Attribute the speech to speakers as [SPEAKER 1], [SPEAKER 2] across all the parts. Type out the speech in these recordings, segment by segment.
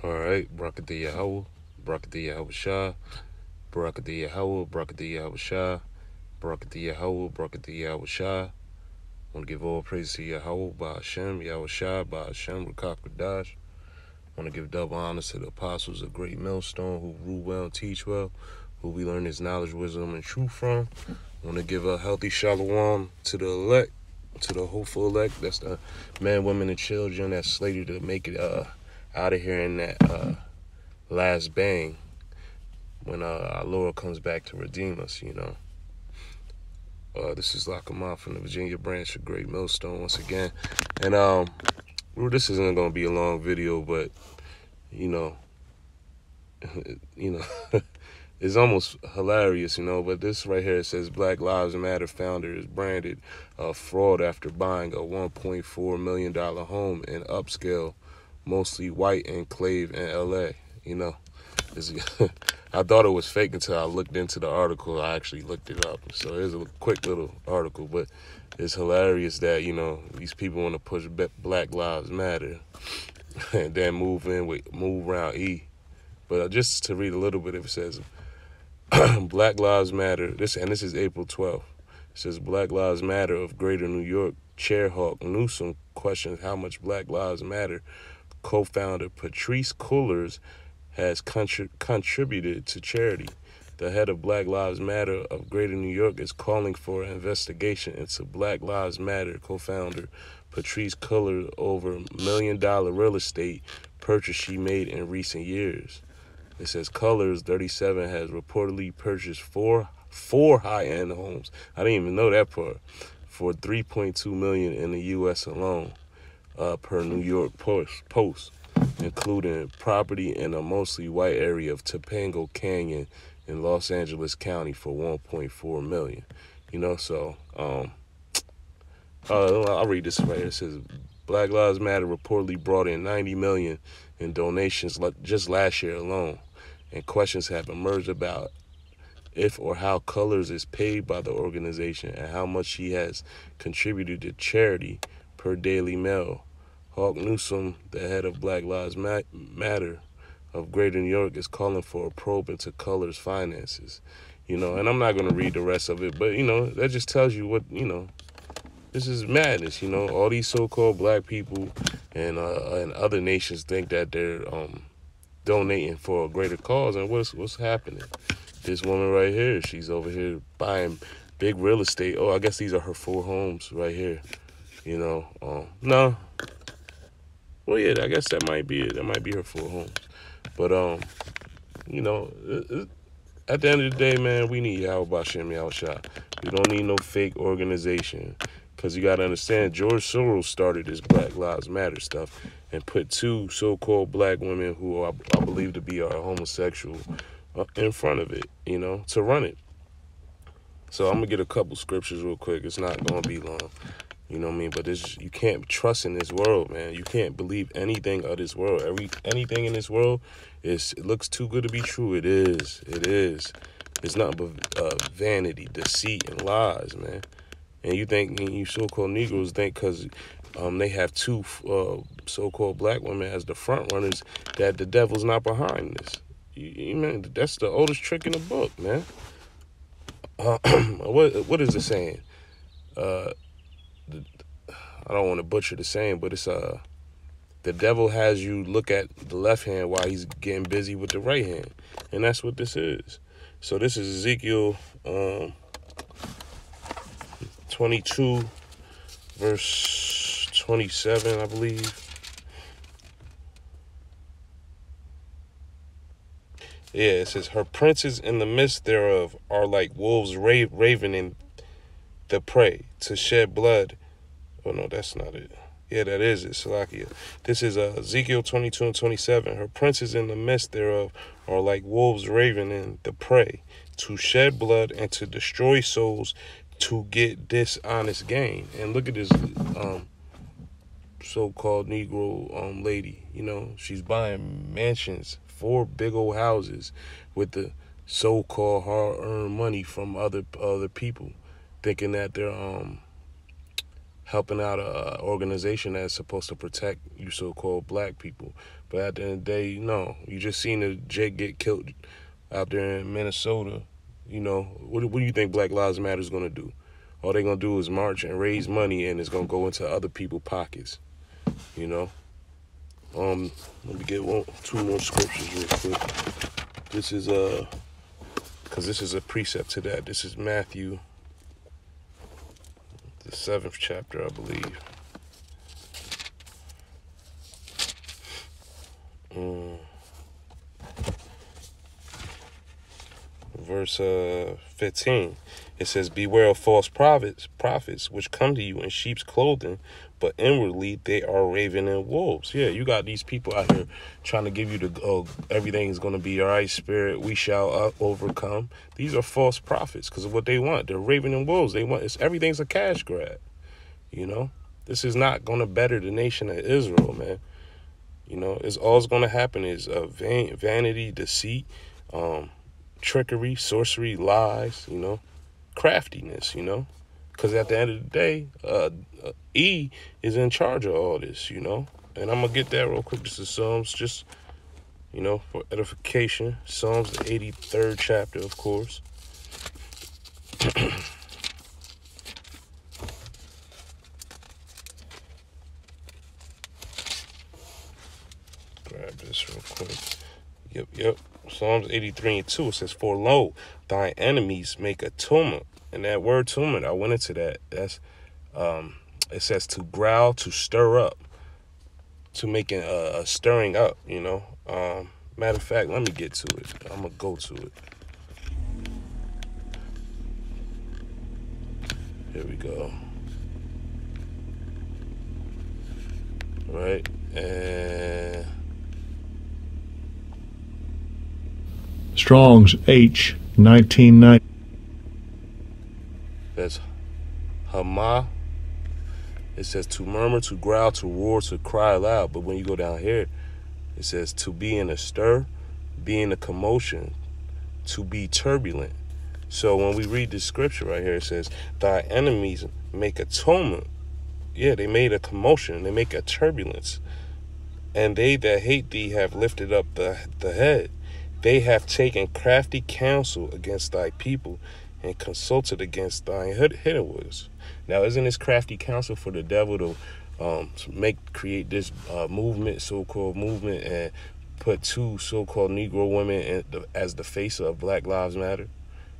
[SPEAKER 1] All right, Brakadee Yahweh, Brakadee Yahweh Shah, Brakadee Yahweh, Brakadee Yahweh Shah, Brakadee Yahweh, Brakadee Yahweh Shah. I want to give all praise to Yahweh, by Hashem, Yahweh Shah, by Hashem, Rakak Radash. I want to give double honors to the apostles of Great Millstone who rule well and teach well, who we learn his knowledge, wisdom, and truth from. I want to give a healthy shalom to the elect, to the hopeful elect. That's the men, women, and children that's slated to make it out of here in that last bang when our Lord comes back to redeem us, you know. This is Lackamont from the Virginia branch of Great Millstone once again. And well, this isn't going to be a long video, but, you know, you know, it's almost hilarious, you know. But this right here, it says Black Lives Matter founder is branded a fraud after buying a $1.4 million home in upscale, mostly white enclave in L.A., you know. I thought it was fake until I looked into the article. I actually looked it up. So here's a quick little article, but it's hilarious that, you know, these people want to push Black Lives Matter and then move around E. But just to read a little bit, it says, Black Lives Matter, this is April 12th. It says, Black Lives Matter of Greater New York Chair Hawk Newsom questions how much Black Lives Matter co-founder Patrice Cullors has contributed to charity. The head of Black Lives Matter of Greater New York is calling for an investigation into Black Lives Matter co-founder Patrice Cullors over $1 million real estate purchase she made in recent years. It says Cullors, 37, has reportedly purchased four high-end homes. I didn't even know that part. For $3.2 million in the U.S. alone, per New York Post, including property in a mostly white area of Topanga Canyon in Los Angeles County for $1.4 million. You know, so I'll read this right here. It says Black Lives Matter reportedly brought in $90 million in donations just last year alone, and questions have emerged about if or how Cullors is paid by the organization and how much she has contributed to charity, per Daily Mail. Hawk Newsom, the head of Black Lives Matter of Greater New York, is calling for a probe into Cullors' finances. You know, and I'm not going to read the rest of it, but, you know, that just tells you what, you know, this is madness, you know. All these so-called black people and other nations think that they're donating for a greater cause, and what's happening? This woman right here, she's over here buying big real estate. Oh, I guess these are her 4 homes right here. You know, no. Well, yeah, I guess that might be it. That might be her 4 homes. But, you know, at the end of the day, man, we need Yahweh Bashem Yahushua. We don't need no fake organization. Because you got to understand, George Soros started this Black Lives Matter stuff and put 2 so-called black women who I believe to be are homosexual in front of it, you know, to run it. So I'm going to get a couple scriptures real quick. It's not going to be long. You know what I mean? But you can't trust in this world, man. You can't believe anything of this world. Anything in this world, it looks too good to be true. It is. It is. It's nothing but vanity, deceit, and lies, man. And you so-called Negroes think because they have 2 so-called black women as the front runners that the devil's not behind this. Man, that's the oldest trick in the book, man. What is the saying? I don't want to butcher the saying, but it's the devil has you look at the left hand while he's getting busy with the right hand, and that's what this is. So this is Ezekiel 22, verse 27, I believe. Yeah, it says, her princes in the midst thereof are like wolves ravening the prey to shed blood. Oh, no, that's not it. Yeah, that is it, Salakia. This is Ezekiel 22 and 27. Her princes in the midst thereof are like wolves ravening the prey to shed blood and to destroy souls to get dishonest gain. And look at this so-called Negro lady. You know, she's buying mansions, 4 big old houses with the so-called hard-earned money from other people, thinking that they're helping out a organization that's supposed to protect you so-called black people. But at the end of the day, no, you just seen a Jake get killed out there in Minnesota. You know, what do you think Black Lives Matter is going to do? All they're going to do is march and raise money, and it's going to go into other people's pockets, you know? Let me get two more scriptures real quick. This is, because this is a precept to that. This is Matthew, the 7th chapter, I believe. Verse 15. It says, beware of false prophets, which come to you in sheep's clothing, but inwardly they are ravening wolves. Yeah, you got these people out here trying to give you the, everything's going to be all right, spirit, we shall overcome. These are false prophets because of what they want. They're ravening wolves. Everything's a cash grab, you know. This is not going to better the nation of Israel, man. You know, all's going to happen is vanity, deceit, trickery, sorcery, lies, you know, craftiness, you know, because at the end of the day, E is in charge of all this, you know, and I'm going to get that real quick. This is Psalms, just, you know, for edification. Psalms, the 83rd chapter, of course. Grab this real quick. Yep. Psalms 83:2, it says, for lo, thy enemies make a tumult. And that word tumult, I went into that. That's, it says to growl, to stir up, to make a stirring up, you know. Matter of fact, let me get to it. I'm going to go to it. Here we go. Right, and
[SPEAKER 2] Strong's H 1990.
[SPEAKER 1] That's Hama. It says to murmur, to growl, to roar, to cry aloud. But when you go down here, it says to be in a stir, be in a commotion, to be turbulent. So when we read this scripture right here, it says, thy enemies make a tumult. Yeah, they made a commotion. They make a turbulence. And they that hate thee have lifted up the head. They have taken crafty counsel against thy people and consulted against thine hidden ones. Now, isn't this crafty counsel for the devil to create this movement, so-called movement, and put two so-called Negro women as the face of Black Lives Matter?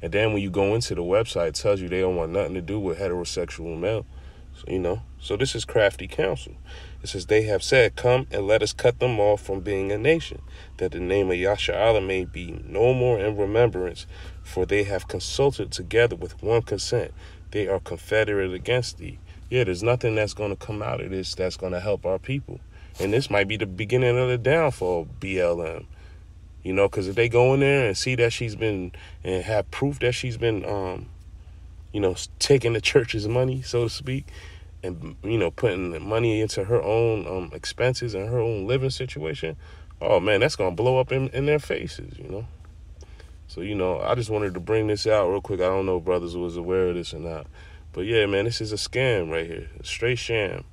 [SPEAKER 1] And then when you go into the website, it tells you they don't want nothing to do with heterosexual male. So, you know, so this is crafty counsel. It says, they have said, come and let us cut them off from being a nation, that the name of Yasharallah may be no more in remembrance, for they have consulted together with one consent. They are confederate against thee. Yeah, there's nothing that's going to come out of this that's going to help our people. And this might be the beginning of the downfall of BLM. You know, because if they go in there and see that she's been, and have proof that she's been, you know, taking the church's money, so to speak, and, you know, putting the money into her own expenses and her own living situation, oh, man, that's going to blow up in their faces, you know. So, you know, I just wanted to bring this out real quick. I don't know if brothers was aware of this or not. But, yeah, man, this is a scam right here, a straight sham.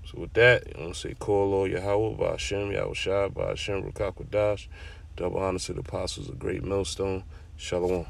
[SPEAKER 1] So with that, I'm going to say, Call Lord Yahweh, Ba'ashem, Yahushua, Ba'ashem, Rukakwadash. Double honor to the apostles, a great millstone. Shalom.